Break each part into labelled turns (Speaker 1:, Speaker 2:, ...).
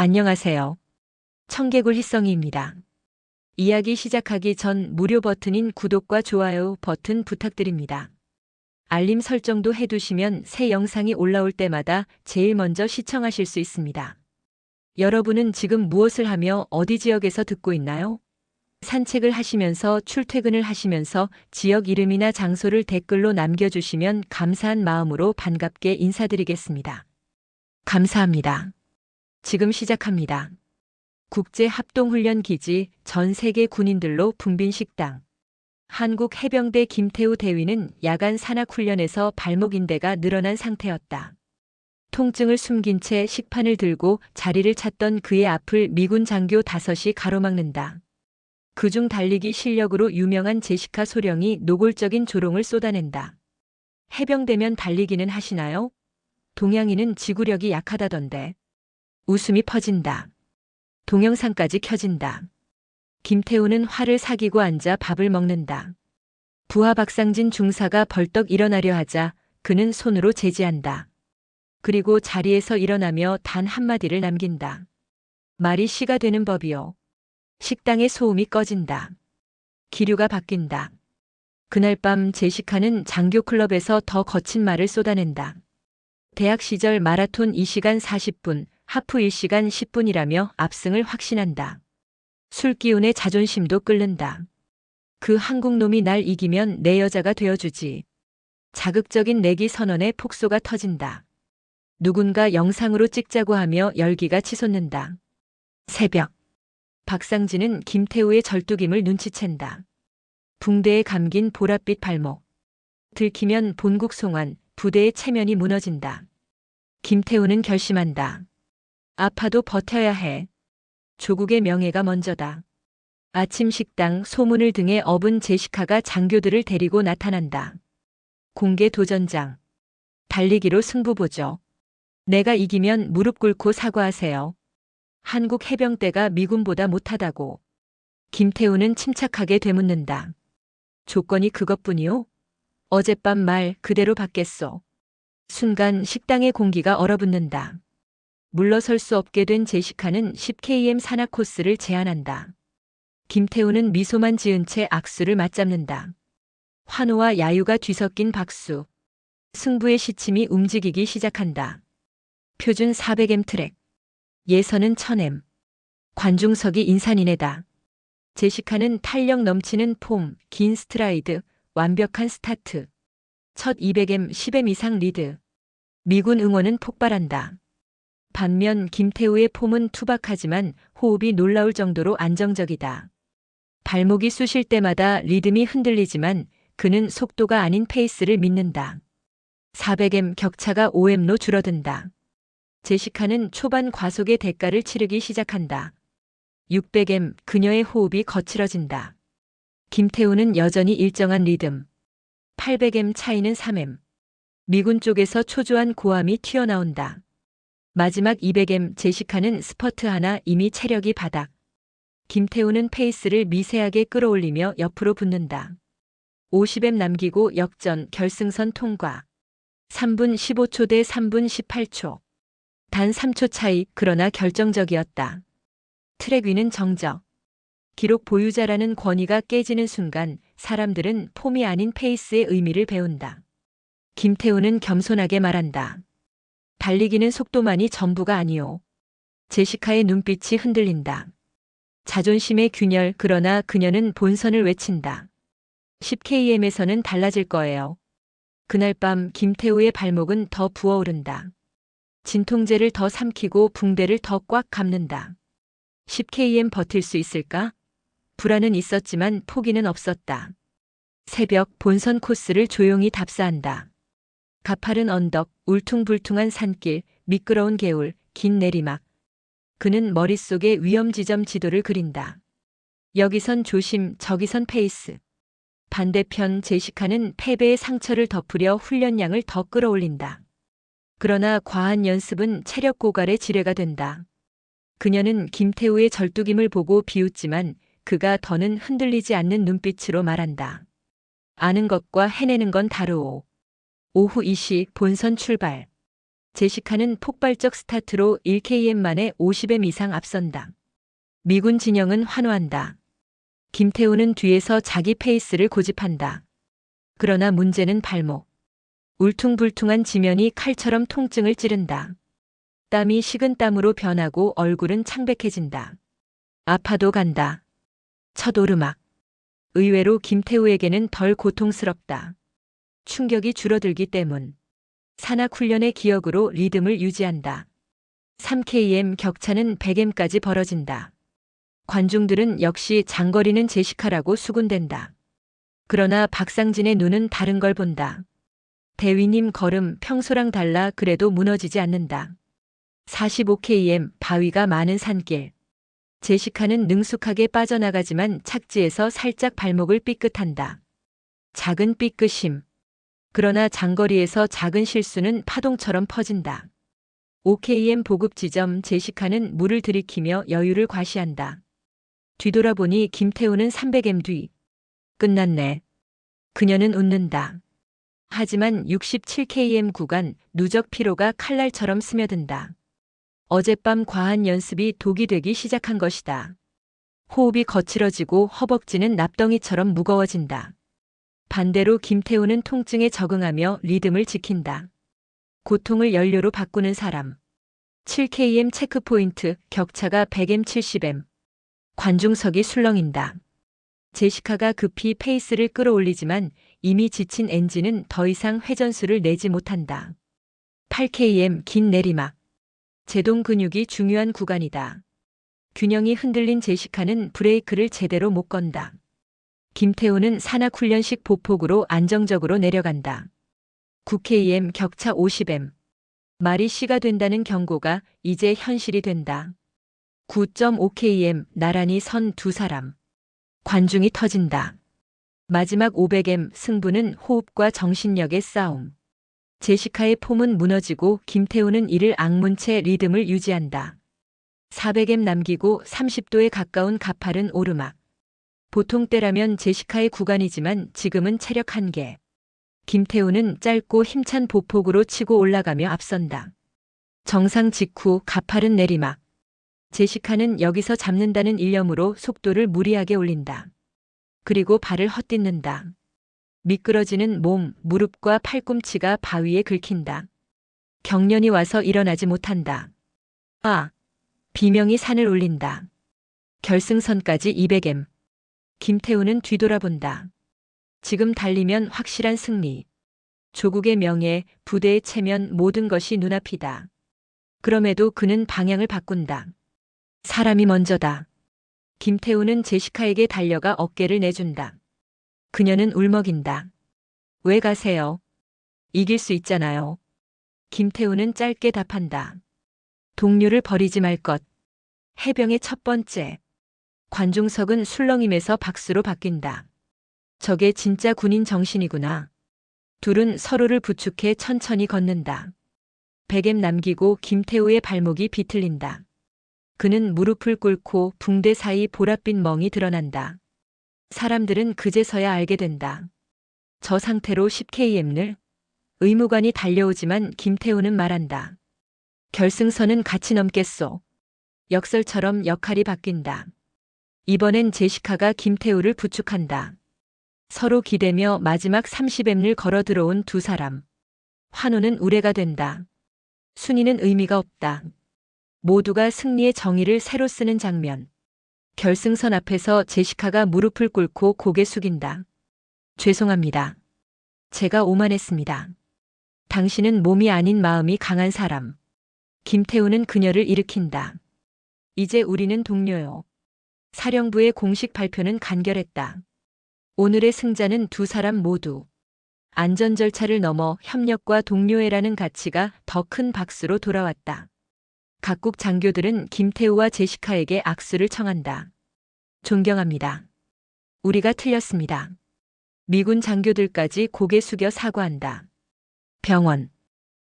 Speaker 1: 안녕하세요. 청개굴 희성이입니다. 이야기 시작하기 전 무료 버튼인 구독과 좋아요 버튼 부탁드립니다. 알림 설정도 해두시면 새 영상이 올라올 때마다 제일 먼저 시청하실 수 있습니다. 여러분은 지금 무엇을 하며 어디 지역에서 듣고 있나요? 산책을 하시면서 출퇴근을 하시면서 지역 이름이나 장소를 댓글로 남겨주시면 감사한 마음으로 반갑게 인사드리겠습니다. 감사합니다. 지금 시작합니다. 국제합동훈련기지 전 세계 군인들로 붐빈 식당. 한국해병대 김태우 대위는 야간 산악훈련에서 발목인대가 늘어난 상태였다. 통증을 숨긴 채 식판을 들고 자리를 찾던 그의 앞을 미군 장교 5이 가로막는다. 그중 달리기 실력으로 유명한 제시카 소령이 노골적인 조롱을 쏟아낸다. 해병대면 달리기는 하시나요? 동양인은 지구력이 약하다던데. 웃음이 퍼진다. 동영상까지 켜진다. 김태우는 화를 사귀고 앉아 밥을 먹는다. 부하 박상진 중사가 벌떡 일어나려 하자 그는 손으로 제지한다. 그리고 자리에서 일어나며 단 한마디를 남긴다. 말이 시가 되는 법이요. 식당의 소음이 꺼진다. 기류가 바뀐다. 그날 밤 제시카는 장교클럽에서 더 거친 말을 쏟아낸다. 대학 시절 마라톤 2시간 40분, 하프 1시간 10분이라며 압승을 확신한다. 술 기운에 자존심도 끓는다. 그 한국놈이 날 이기면 내 여자가 되어주지. 자극적인 내기 선언에 폭소가 터진다. 누군가 영상으로 찍자고 하며 열기가 치솟는다. 새벽. 박상진은 김태우의 절뚝임을 눈치챈다. 붕대에 감긴 보랏빛 발목. 들키면 본국 송환, 부대의 체면이 무너진다. 김태우는 결심한다. 아파도 버텨야 해. 조국의 명예가 먼저다. 아침 식당 소문을 등에 업은 제시카가 장교들을 데리고 나타난다. 공개 도전장. 달리기로 승부 보죠. 내가 이기면 무릎 꿇고 사과하세요. 한국 해병대가 미군보다 못하다고. 김태우는 침착하게 되묻는다. 조건이 그것뿐이요? 어젯밤 말 그대로 받겠소. 순간 식당의 공기가 얼어붙는다. 물러설 수 없게 된 제시카는 10km 산악 코스를 제안한다. 김태우는 미소만 지은 채 악수를 맞잡는다. 환호와 야유가 뒤섞인 박수. 승부의 시침이 움직이기 시작한다. 표준 400m 트랙. 예선은 1000m. 관중석이 인산인해다. 제시카는 탄력 넘치는 폼, 긴 스트라이드, 완벽한 스타트. 첫 200m 10m 이상 리드. 미군 응원은 폭발한다. 반면 김태우의 폼은 투박하지만 호흡이 놀라울 정도로 안정적이다. 발목이 쑤실 때마다 리듬이 흔들리지만 그는 속도가 아닌 페이스를 믿는다. 400m 격차가 5m로 줄어든다. 제시카는 초반 과속의 대가를 치르기 시작한다. 600m 그녀의 호흡이 거칠어진다. 김태우는 여전히 일정한 리듬. 800m 차이는 3m. 미군 쪽에서 초조한 고함이 튀어나온다. 마지막 200m 제시카는 스퍼트 하나 이미 체력이 바닥. 김태우는 페이스를 미세하게 끌어올리며 옆으로 붙는다. 50m 남기고 역전 결승선 통과. 3분 15초 대 3분 18초. 단 3초 차이 그러나 결정적이었다. 트랙 위는 정적. 기록 보유자라는 권위가 깨지는 순간 사람들은 폼이 아닌 페이스의 의미를 배운다. 김태우는 겸손하게 말한다. 달리기는 속도만이 전부가 아니오. 제시카의 눈빛이 흔들린다. 자존심의 균열 그러나 그녀는 본선을 외친다. 10km에서는 달라질 거예요. 그날 밤 김태우의 발목은 더 부어오른다. 진통제를 더 삼키고 붕대를 더 꽉 감는다. 10km 버틸 수 있을까? 불안은 있었지만 포기는 없었다. 새벽 본선 코스를 조용히 답사한다. 가파른 언덕, 울퉁불퉁한 산길, 미끄러운 개울, 긴 내리막. 그는 머릿속에 위험 지점 지도를 그린다. 여기선 조심, 저기선 페이스. 반대편 제시카는 패배의 상처를 덮으려 훈련량을 더 끌어올린다. 그러나 과한 연습은 체력 고갈의 지뢰가 된다. 그녀는 김태우의 절뚝임을 보고 비웃지만 그가 더는 흔들리지 않는 눈빛으로 말한다. 아는 것과 해내는 건 다르오. 오후 2시 본선 출발. 제시카는 폭발적 스타트로 1km 만에 50m 이상 앞선다. 미군 진영은 환호한다. 김태우는 뒤에서 자기 페이스를 고집한다. 그러나 문제는 발목. 울퉁불퉁한 지면이 칼처럼 통증을 찌른다. 땀이 식은 땀으로 변하고 얼굴은 창백해진다. 아파도 간다. 첫 오르막. 의외로 김태우에게는 덜 고통스럽다. 충격이 줄어들기 때문. 산악훈련의 기억으로 리듬을 유지한다. 3km 격차는 100m까지 벌어진다. 관중들은 역시 장거리는 제시카라고 수군댄다. 그러나 박상진의 눈은 다른 걸 본다. 대위님 걸음 평소랑 달라 그래도 무너지지 않는다. 45km 바위가 많은 산길. 제시카는 능숙하게 빠져나가지만 착지에서 살짝 발목을 삐끗한다. 작은 삐끗임. 그러나 장거리에서 작은 실수는 파동처럼 퍼진다. 5km 보급 지점 제시카는 물을 들이키며 여유를 과시한다. 뒤돌아보니 김태우는 300m 뒤. 끝났네. 그녀는 웃는다. 하지만 67km 구간 누적 피로가 칼날처럼 스며든다. 어젯밤 과한 연습이 독이 되기 시작한 것이다. 호흡이 거칠어지고 허벅지는 납덩이처럼 무거워진다. 반대로 김태우는 통증에 적응하며 리듬을 지킨다. 고통을 연료로 바꾸는 사람. 7km 체크포인트 격차가 100m 70m. 관중석이 술렁인다. 제시카가 급히 페이스를 끌어올리지만 이미 지친 엔진은 더 이상 회전수를 내지 못한다. 8km 긴 내리막. 제동 근육이 중요한 구간이다. 균형이 흔들린 제시카는 브레이크를 제대로 못 건다. 김태우는 산악훈련식 보폭으로 안정적으로 내려간다. 9km 격차 50m. 말이 씨가 된다는 경고가 이제 현실이 된다. 9.5km 나란히 선 두 사람. 관중이 터진다. 마지막 500m 승부는 호흡과 정신력의 싸움. 제시카의 폼은 무너지고 김태우는 이를 악문 채 리듬을 유지한다. 400m 남기고 30도에 가까운 가파른 오르막. 보통 때라면 제시카의 구간이지만 지금은 체력 한계. 김태우는 짧고 힘찬 보폭으로 치고 올라가며 앞선다. 정상 직후 가파른 내리막. 제시카는 여기서 잡는다는 일념으로 속도를 무리하게 올린다. 그리고 발을 헛딛는다. 미끄러지는 몸, 무릎과 팔꿈치가 바위에 긁힌다. 경련이 와서 일어나지 못한다. 비명이 산을 울린다. 결승선까지 200m. 김태우는 뒤돌아본다. 지금 달리면 확실한 승리. 조국의 명예, 부대의 체면 모든 것이 눈앞이다. 그럼에도 그는 방향을 바꾼다. 사람이 먼저다. 김태우는 제시카에게 달려가 어깨를 내준다. 그녀는 울먹인다. 왜 가세요? 이길 수 있잖아요. 김태우는 짧게 답한다. 동료를 버리지 말 것. 해병의 첫 번째. 관중석은 술렁임에서 박수로 바뀐다. 저게 진짜 군인 정신이구나. 둘은 서로를 부축해 천천히 걷는다. 100m 남기고 김태우의 발목이 비틀린다. 그는 무릎을 꿇고 붕대 사이 보랏빛 멍이 드러난다. 사람들은 그제서야 알게 된다. 저 상태로 10km를? 의무관이 달려오지만 김태우는 말한다. 결승선은 같이 넘겠소. 역설처럼 역할이 바뀐다. 이번엔 제시카가 김태우를 부축한다. 서로 기대며 마지막 30m를 걸어 들어온 두 사람. 환호는 우레가 된다. 순위는 의미가 없다. 모두가 승리의 정의를 새로 쓰는 장면. 결승선 앞에서 제시카가 무릎을 꿇고 고개 숙인다. 죄송합니다. 제가 오만했습니다. 당신은 몸이 아닌 마음이 강한 사람. 김태우는 그녀를 일으킨다. 이제 우리는 동료요. 사령부의 공식 발표는 간결했다. 오늘의 승자는 두 사람 모두. 안전 절차를 넘어 협력과 동료애라는 가치가 더 큰 박수로 돌아왔다. 각국 장교들은 김태우와 제시카에게 악수를 청한다. 존경합니다. 우리가 틀렸습니다. 미군 장교들까지 고개 숙여 사과한다. 병원.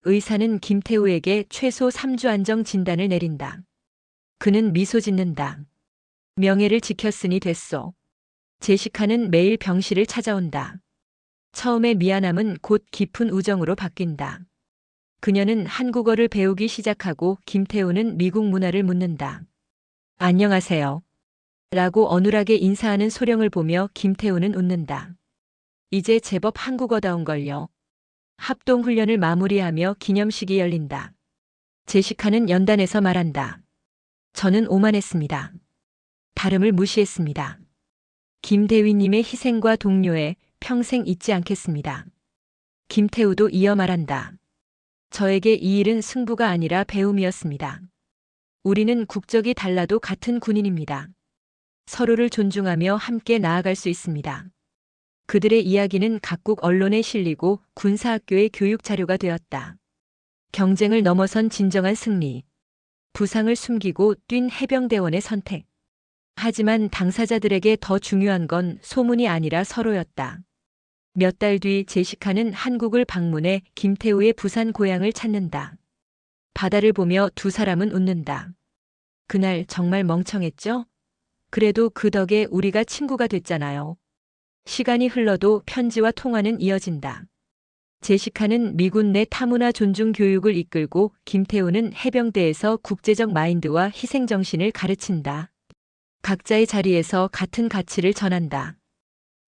Speaker 1: 의사는 김태우에게 최소 3주 안정 진단을 내린다. 그는 미소 짓는다. 명예를 지켰으니 됐소. 제시카는 매일 병실을 찾아온다. 처음의 미안함은 곧 깊은 우정으로 바뀐다. 그녀는 한국어를 배우기 시작하고 김태우는 미국 문화를 묻는다. 안녕하세요. 라고 어눌하게 인사하는 소령을 보며 김태우는 웃는다. 이제 제법 한국어다운걸요. 합동훈련을 마무리하며 기념식이 열린다. 제시카는 연단에서 말한다. 저는 오만했습니다. 다름을 무시했습니다. 김대위님의 희생과 동료에 평생 잊지 않겠습니다. 김태우도 이어 말한다. 저에게 이 일은 승부가 아니라 배움이었습니다. 우리는 국적이 달라도 같은 군인입니다. 서로를 존중하며 함께 나아갈 수 있습니다. 그들의 이야기는 각국 언론에 실리고 군사학교의 교육 자료가 되었다. 경쟁을 넘어선 진정한 승리. 부상을 숨기고 뛴 해병대원의 선택. 하지만 당사자들에게 더 중요한 건 소문이 아니라 서로였다. 몇 달 뒤 제시카는 한국을 방문해 김태우의 부산 고향을 찾는다. 바다를 보며 두 사람은 웃는다. 그날 정말 멍청했죠? 그래도 그 덕에 우리가 친구가 됐잖아요. 시간이 흘러도 편지와 통화는 이어진다. 제시카는 미군 내 타문화 존중 교육을 이끌고 김태우는 해병대에서 국제적 마인드와 희생정신을 가르친다. 각자의 자리에서 같은 가치를 전한다.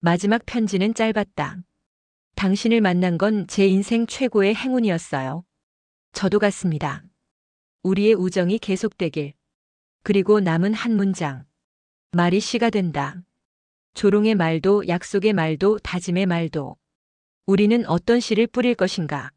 Speaker 1: 마지막 편지는 짧았다. 당신을 만난 건 제 인생 최고의 행운이었어요. 저도 같습니다. 우리의 우정이 계속되길. 그리고 남은 한 문장. 말이 시가 된다. 조롱의 말도 약속의 말도 다짐의 말도. 우리는 어떤 씨를 뿌릴 것인가.